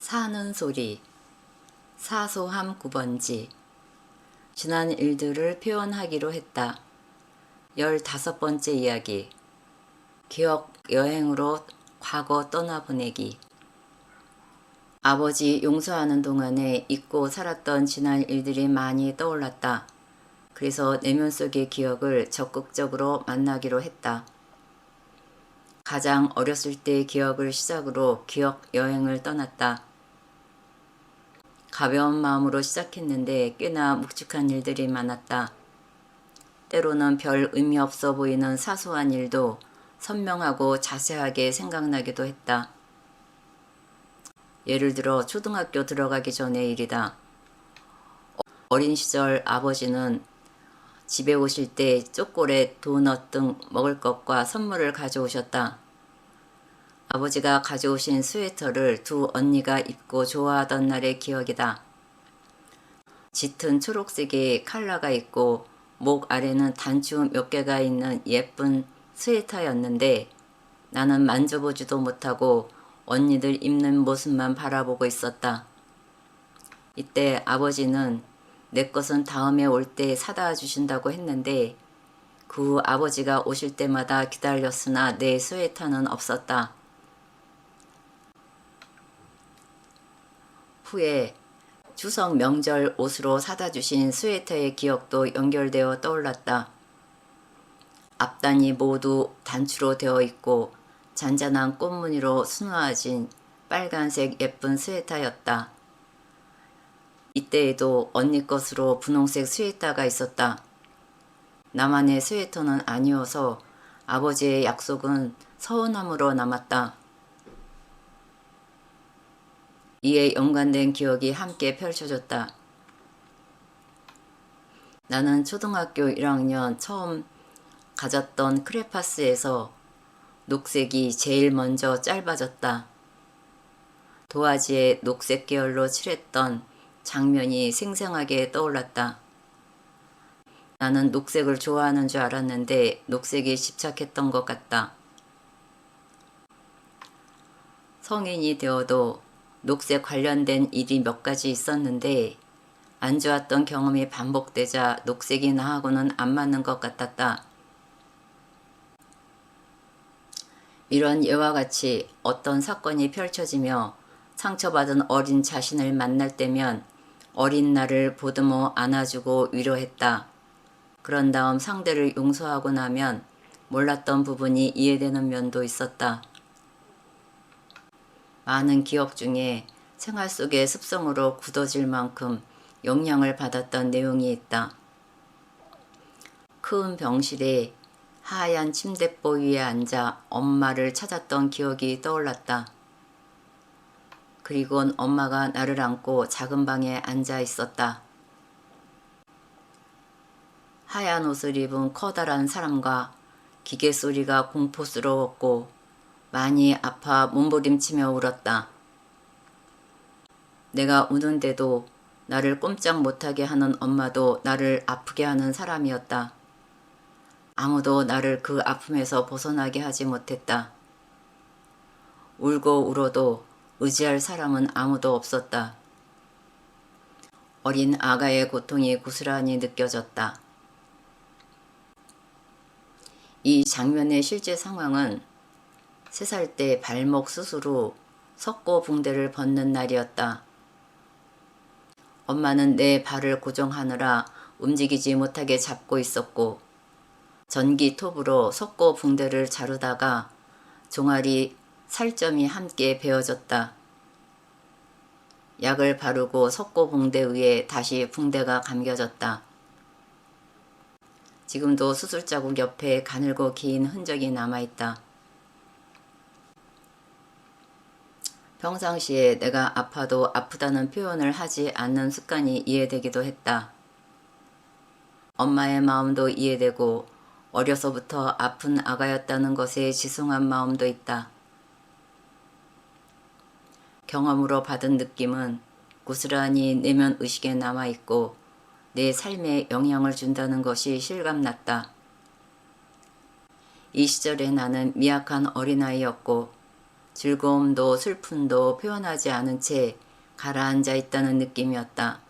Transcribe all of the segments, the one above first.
사는 소리, 사소함 9번지. 지난 일들을 표현하기로 했다. 15번째 이야기. 기억 여행으로 과거 떠나보내기. 아버지 용서하는 동안에 잊고 살았던 지난 일들이 많이 떠올랐다. 그래서 내면 속의 기억을 적극적으로 만나기로 했다. 가장 어렸을 때의 기억을 시작으로 기억 여행을 떠났다. 가벼운 마음으로 시작했는데 꽤나 묵직한 일들이 많았다. 때로는 별 의미 없어 보이는 사소한 일도 선명하고 자세하게 생각나기도 했다. 예를 들어 초등학교 들어가기 전의 일이다. 어린 시절 아버지는 집에 오실 때 초콜릿, 도넛 등 먹을 것과 선물을 가져오셨다. 아버지가 가져오신 스웨터를 두 언니가 입고 좋아하던 날의 기억이다. 짙은 초록색의 컬러가 있고 목 아래는 단추 몇 개가 있는 예쁜 스웨터였는데 나는 만져보지도 못하고 언니들 입는 모습만 바라보고 있었다. 이때 아버지는 내 것은 다음에 올 때 사다 주신다고 했는데 그 후 아버지가 오실 때마다 기다렸으나 내 스웨터는 없었다. 후에 추석 명절 옷으로 사다 주신 스웨터의 기억도 연결되어 떠올랐다. 앞단이 모두 단추로 되어 있고 잔잔한 꽃무늬로 수놓아진 빨간색 예쁜 스웨터였다. 이때에도 언니 것으로 분홍색 스웨터가 있었다. 나만의 스웨터는 아니어서 아버지의 약속은 서운함으로 남았다. 이에 연관된 기억이 함께 펼쳐졌다. 나는 초등학교 1학년 처음 가졌던 크레파스에서 녹색이 제일 먼저 짧아졌다. 도화지에 녹색 계열로 칠했던 장면이 생생하게 떠올랐다. 나는 녹색을 좋아하는 줄 알았는데 녹색이 집착했던 것 같다. 성인이 되어도 녹색 관련된 일이 몇 가지 있었는데 안 좋았던 경험이 반복되자 녹색이 나하고는 안 맞는 것 같았다. 이런 예와 같이 어떤 사건이 펼쳐지며 상처받은 어린 자신을 만날 때면 어린 나를 보듬어 안아주고 위로했다. 그런 다음 상대를 용서하고 나면 몰랐던 부분이 이해되는 면도 있었다. 많은 기억 중에 생활 속의 습성으로 굳어질 만큼 영향을 받았던 내용이 있다. 큰 병실에 하얀 침대보 위에 앉아 엄마를 찾았던 기억이 떠올랐다. 그리곤 엄마가 나를 안고 작은 방에 앉아 있었다. 하얀 옷을 입은 커다란 사람과 기계 소리가 공포스러웠고 많이 아파 몸부림치며 울었다. 내가 우는데도 나를 꼼짝 못하게 하는 엄마도 나를 아프게 하는 사람이었다. 아무도 나를 그 아픔에서 벗어나게 하지 못했다. 울고 울어도 의지할 사람은 아무도 없었다. 어린 아가의 고통이 고스란히 느껴졌다. 이 장면의 실제 상황은 3살 때 발목 수술 후 석고 붕대를 벗는 날이었다. 엄마는 내 발을 고정하느라 움직이지 못하게 잡고 있었고 전기 톱으로 석고 붕대를 자르다가 종아리 살점이 함께 베어졌다. 약을 바르고 석고 붕대 위에 다시 붕대가 감겨졌다. 지금도 수술 자국 옆에 가늘고 긴 흔적이 남아있다. 평상시에 내가 아파도 아프다는 표현을 하지 않는 습관이 이해되기도 했다. 엄마의 마음도 이해되고 어려서부터 아픈 아가였다는 것에 지송한 마음도 있다. 경험으로 받은 느낌은 고스란히 내면 의식에 남아있고 내 삶에 영향을 준다는 것이 실감났다. 이 시절에 나는 미약한 어린아이였고 즐거움도 슬픔도 표현하지 않은 채 가라앉아 있다는 느낌이었다.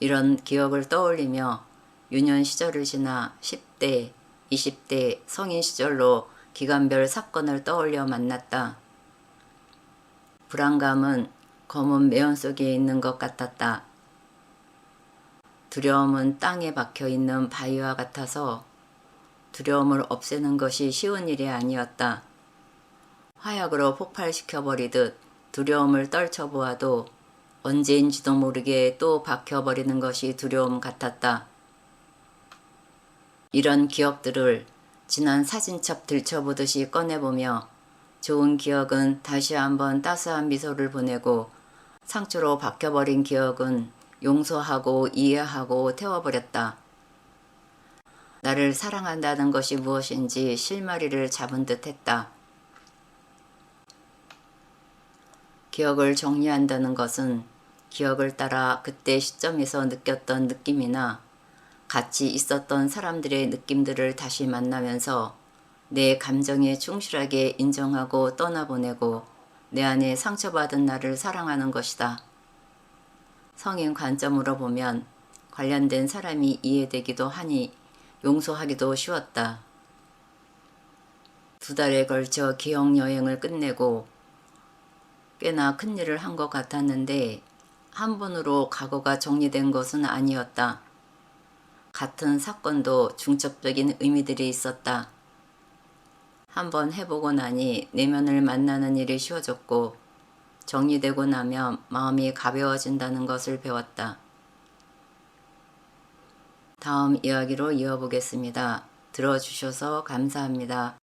이런 기억을 떠올리며 유년 시절을 지나 10대, 20대 성인 시절로 기간별 사건을 떠올려 만났다. 불안감은 검은 매연 속에 있는 것 같았다. 두려움은 땅에 박혀 있는 바위와 같아서 두려움을 없애는 것이 쉬운 일이 아니었다. 화약으로 폭발시켜버리듯 두려움을 떨쳐보아도 언제인지도 모르게 또 박혀버리는 것이 두려움 같았다. 이런 기억들을 지난 사진첩 들춰보듯이 꺼내보며 좋은 기억은 다시 한번 따스한 미소를 보내고 상처로 박혀버린 기억은 용서하고 이해하고 태워버렸다. 나를 사랑한다는 것이 무엇인지 실마리를 잡은 듯 했다. 기억을 정리한다는 것은 기억을 따라 그때 시점에서 느꼈던 느낌이나 같이 있었던 사람들의 느낌들을 다시 만나면서 내 감정에 충실하게 인정하고 떠나보내고 내 안에 상처받은 나를 사랑하는 것이다. 성인 관점으로 보면 관련된 사람이 이해되기도 하니 용서하기도 쉬웠다. 2달에 걸쳐 기억 여행을 끝내고 꽤나 큰일을 한 것 같았는데 한 번으로 과거가 정리된 것은 아니었다. 같은 사건도 중첩적인 의미들이 있었다. 한번 해보고 나니 내면을 만나는 일이 쉬워졌고 정리되고 나면 마음이 가벼워진다는 것을 배웠다. 다음 이야기로 이어보겠습니다. 들어주셔서 감사합니다.